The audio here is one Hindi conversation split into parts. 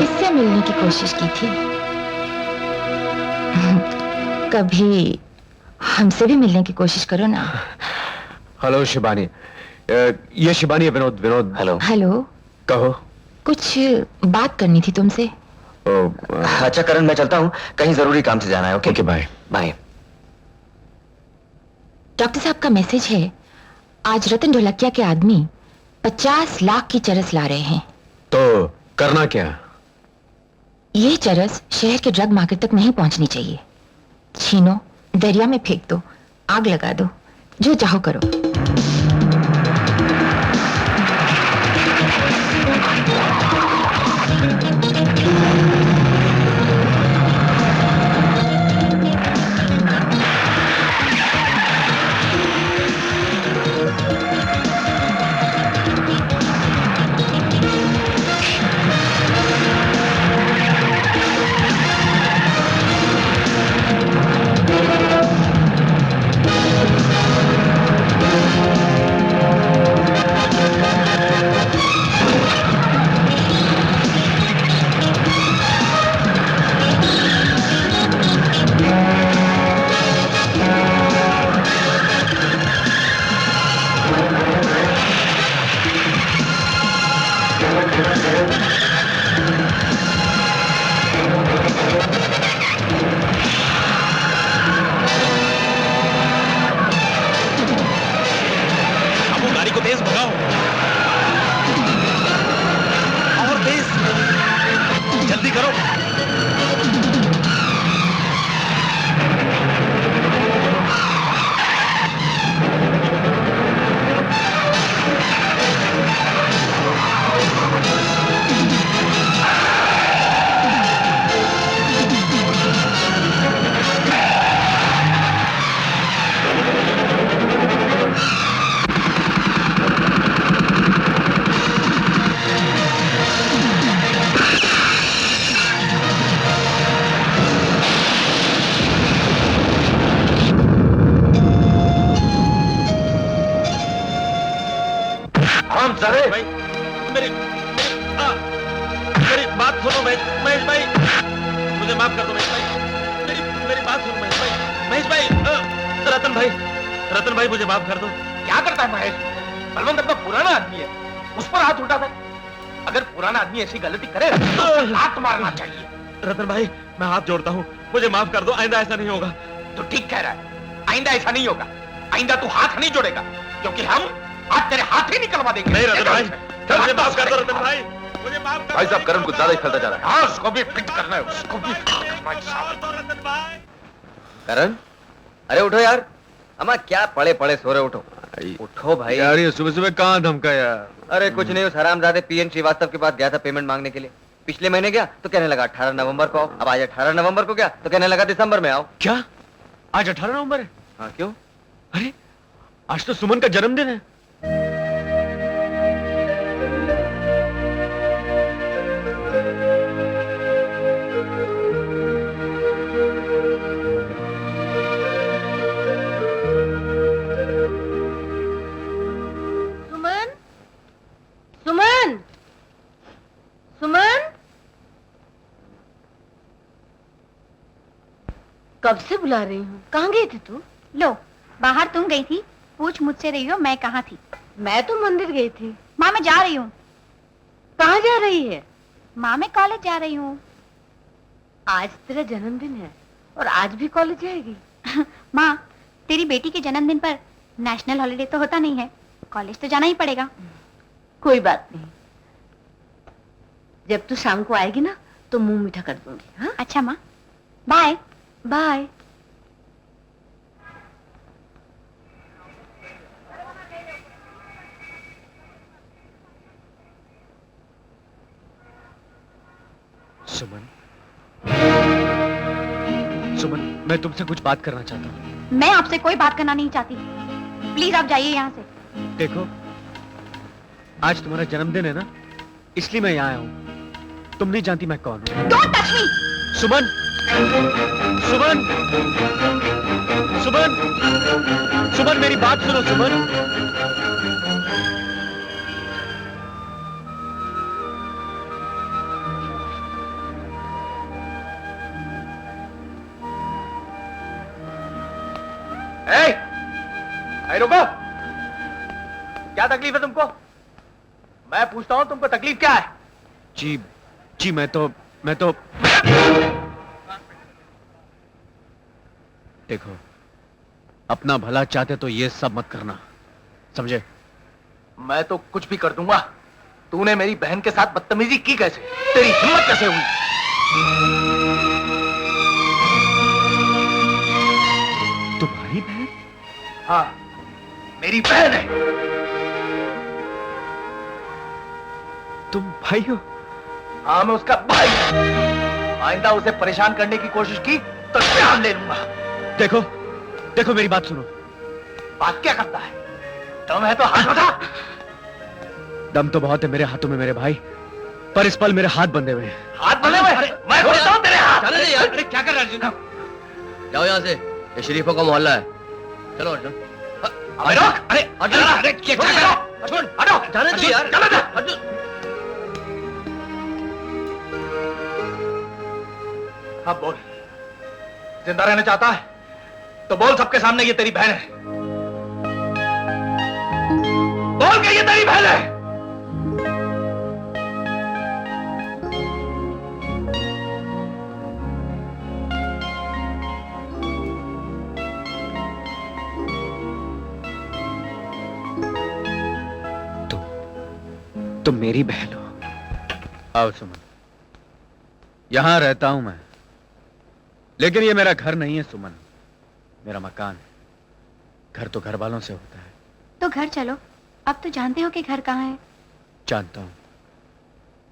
इससे मिलने की कोशिश की थी। कभी हमसे भी मिलने की कोशिश करो ना। हेलो शिबानी, ये शिबानी है। विनोद। विनोद। हेलो। हेलो। कहो। कुछ बात करनी थी तुमसे। अच्छा करण, मैं चलता हूँ, कहीं जरूरी काम से जाना है। Okay bye bye. डॉक्टर साहब का मैसेज है, आज रतन ढोलकिया के आदमी 50 लाख की चरस ला रहे हैं। तो करना क्या? ये चरस शहर के ड्रग मार्केट तक नहीं पहुंचनी चाहिए। छीनो, दरिया में फेंक दो, आग लगा दो, जो चाहो करो। भाई, मेरी बात सुनो महेश भाई, मुझे माफ कर दो महेश भाई, मेरी बात सुनो महेश भाई, रतन भाई मुझे माफ कर दो। क्या करता है महेश? बलवंत अपना पुराना आदमी है, उस पर हाथ उठाता है। अगर पुराना आदमी ऐसी गलती करे तो लात मारना चाहिए। रतन भाई मैं हाथ जोड़ता हूँ, मुझे माफ कर दो, आइंदा ऐसा नहीं होगा। तो ठीक कह रहा है, आइंदा ऐसा नहीं होगा। आइंदा तू हाथ नहीं जोड़ेगा, क्योंकि हम आज तेरे हाथ ही निकलवा देंगे। नहीं रतन भाई, मुझे माफ कर दो रतन भाई, मुझे माफ कर दो। भाई साहब, करण कुछ ज्यादा ही फैलता जा रहा है। हाँ, उसको भी फिट करना है, उसको भी फिट करना है। रतन भाई, करण, अरे उठो यार। अम्मा क्या पड़े पड़े सो रहे, उठो उठो भाई। यार ये सुबह सुबह कहाँ धमका यार। अरे कुछ नहीं, उस हरामजादे पीएन श्रीवास्तव के पास गया था पेमेंट मांगने के लिए। पिछले महीने गया तो कहने लगा 18 नवंबर को आओ। अब आज 18 नवंबर को गया तो कहने लगा दिसंबर में आओ। क्या आज 18 नवंबर है? हाँ क्यों? अरे आज तो सुमन का जन्मदिन है। सुमन, सुमन, सुमन, कब से बुला रही हूँ? कहाँ गई थी तू? लो, बाहर तुम गई थी, पूछ मुझसे रही हो मैं कहाँ थी। मैं तो मंदिर गई थी। माँ मैं जा रही हूँ। कहाँ जा रही है? माँ मैं कॉलेज जा रही हूँ। आज तेरा जन्मदिन है और आज भी कॉलेज जाएगी? माँ, तेरी बेटी के जन्मदिन पर नेशनल हॉलिडे तो होता नहीं है, कॉलेज तो जाना ही पड़ेगा। कोई बात नहीं, जब तू शाम को आएगी ना तो मुंह मीठा कर दूंगी। हाँ अच्छा माँ, बाय बाय। सुमन, सुमन मैं तुमसे कुछ बात करना चाहता हूँ। मैं आपसे कोई बात करना नहीं चाहती, प्लीज आप जाइए यहाँ से। देखो आज तुम्हारा जन्मदिन है ना, इसलिए मैं यहाँ आया हूँ। तुम नहीं जानती मैं कौन हूँ। Don't touch me. सुमन, सुमन, सुमन, सुमन मेरी बात सुनो सुमन। रुको। क्या तकलीफ है तुमको? मैं पूछता हूं तुमको तकलीफ क्या है? जी जी मैं तो देखो, अपना भला चाहते तो ये सब मत करना, समझे? मैं तो कुछ भी कर दूंगा। तूने मेरी बहन के साथ बदतमीजी की कैसे? तेरी हिम्मत कैसे हुई? तुम्हारी बहन? हाँ, मेरी बहन है। तुम भाई हो? हाँ, मैं उसका भाई हूं। आइंदा उसे परेशान करने की कोशिश की तो जान ले लूंगा। देखो मेरी बात सुनो। बात क्या करता है? दम है तो हाथ उठा। दम तो बहुत है मेरे हाथों में मेरे भाई, पर इस पल मेरे हाथ बंधे हुए हैं। हाथ बने हुए? मैं उड़ता हूं तेरे हाथ। चले यार। अरे क्या कर रहा है अर्जुन? जाओ यहाँ से, ये शरीफों का मोहल्ला है। चलो अर्जुन। अबे रोक। अरे अर्जुन, अरे क्या कर रहा है? अर्जुन, हटो। जाने दो यार। चलो जा। अर्जुन। अब बोल, जिंदा रहना चाहता है तो बोल सबके सामने ये तेरी बहन है। बोल के ये तेरी बहन है। तुम मेरी बहन हो। आओ सुमन, यहां रहता हूं मैं, लेकिन ये मेरा घर नहीं है सुमन, मेरा मकान है। घर तो घर वालों से होता है। तो घर चलो, अब तो जानते हो कि घर कहाँ है। जानता हूं,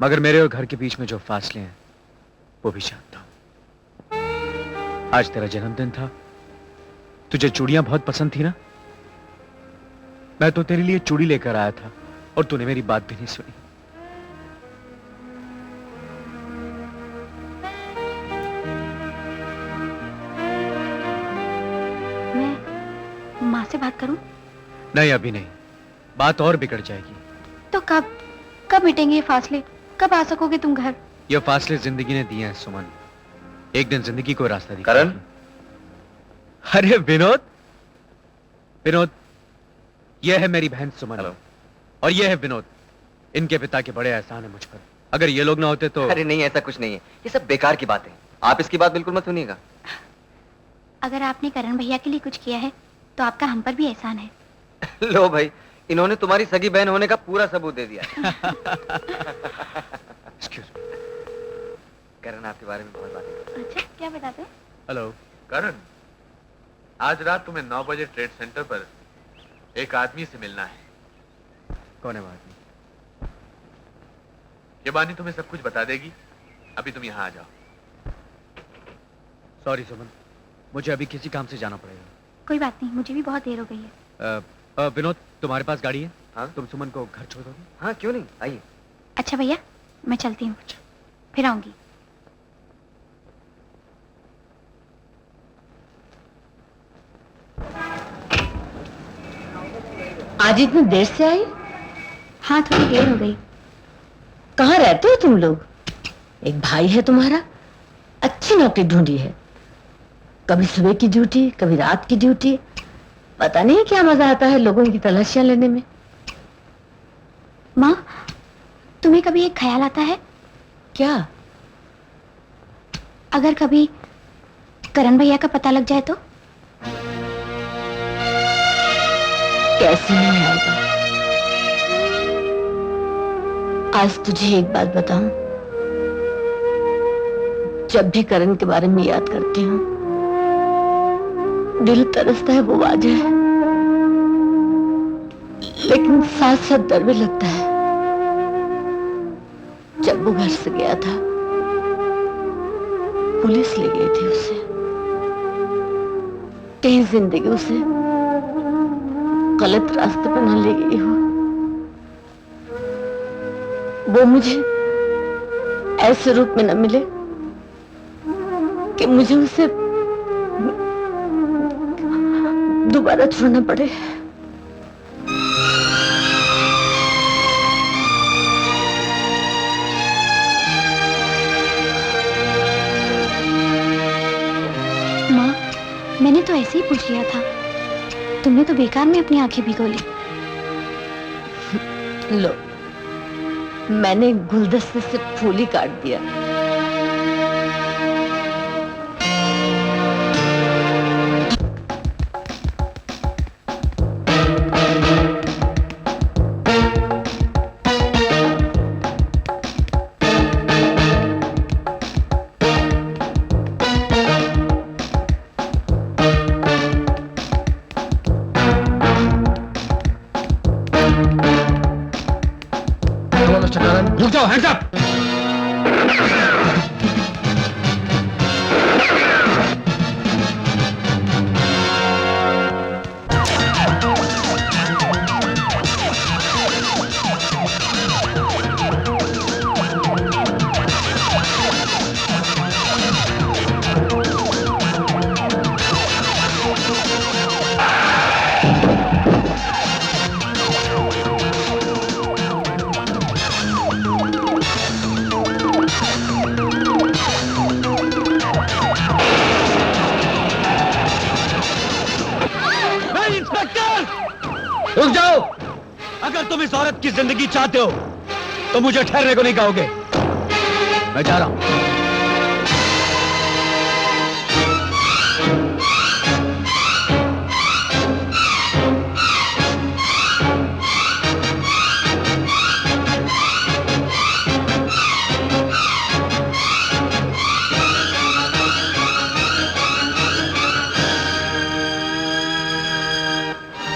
मगर मेरे और घर के बीच में जो फासले हैं वो भी जानता हूं। आज तेरा जन्मदिन था, तुझे चूड़ियां बहुत पसंद थी ना? मैं तो तेरे लिए चूड़ी लेकर आया था और तूने मेरी बात भी नहीं सुनी। मैं माँ से बात करूं? नहीं, अभी नहीं, बात और बिगड़ जाएगी। तो कब मिटेंगे ये फासले? कब आ सकोगे तुम घर? ये फासले जिंदगी ने दिए हैं सुमन, एक दिन जिंदगी को रास्ता दिखाएगी। करण? अरे विनोद, यह है मेरी बहन सुमन। हेलो। और यह है विनोद। इनके पिता के बड़े एहसान है मुझ पर। अगर ये लोग ना होते तो। अरे नहीं, ऐसा कुछ नहीं है, ये सब बेकार की बात है। आप इसकी बात बिल्कुल मत सुनिएगा। अगर आपने करण भैया के लिए कुछ किया है तो आपका हम पर भी एहसान है। लो भाई, इन्होंने तुम्हारी सगी बहन होने का पूरा सबूत दे दिया। Excuse me। करण आपके बारे में बहुत बातें करता अच्छा, क्या बताते हो? हेलो। करण, आज रात तुम्हें 9 बजे ट्रेड सेंटर पर एक आदमी से मिलना है। कौन है वो आदमी? ये बानी तुम्हें सब कुछ बता देगी। अभी तुम यहाँ आ जाओ। सॉरी सुमन, मुझे अभी किसी काम से जाना पड़ेगा। कोई बात नहीं, मुझे भी बहुत देर हो गई है। विनोद, तुम्हारे पास गाड़ी है? हाँ? तुम सुमन को घर छोड़ दोगे? हाँ, क्यों नहीं, आइए। अच्छा भैया, मैं चलती हूँ, फिर आऊंगी। आज इतनी देर से आई? हाँ, थोड़ी देर हो गई। कहाँ रहते हो तुम लोग? एक भाई है तुम्हारा, अच्छी नौकरी ढूंढी है। कभी सुबह की ड्यूटी, कभी रात की ड्यूटी। पता नहीं क्या मजा आता है लोगों की तलाशियां लेने में। माँ, तुम्हें कभी एक ख्याल आता है? क्या? अगर कभी करण भैया का पता लग जाए तो? कैसे नहीं आएगा? आज तुझे एक बात बताऊं, जब भी करण के बारे में याद करती हूँ दिल तरसता है, वो आ जाए, लेकिन साथ साथ डर भी लगता है। जब वो घर से गया था, पुलिस ले गई थी उसे। कहीं जिंदगी उसे गलत रास्ते पर न ले गई हो। वो मुझे ऐसे रूप में न मिले कि मुझे उसे दोबारा छोड़ना पड़े। माँ, मैंने तो ऐसे ही पूछ लिया था। तुमने तो बेकार में अपनी आंखें भिगो ली। लो, मैंने गुलदस्ते से फूल ही काट दिया। रुक जाओ, हैंड्स अप। रुक जाओ। अगर तुम इस औरत की जिंदगी चाहते हो तो मुझे ठहरने को नहीं कहोगे। मैं जा रहा हूं।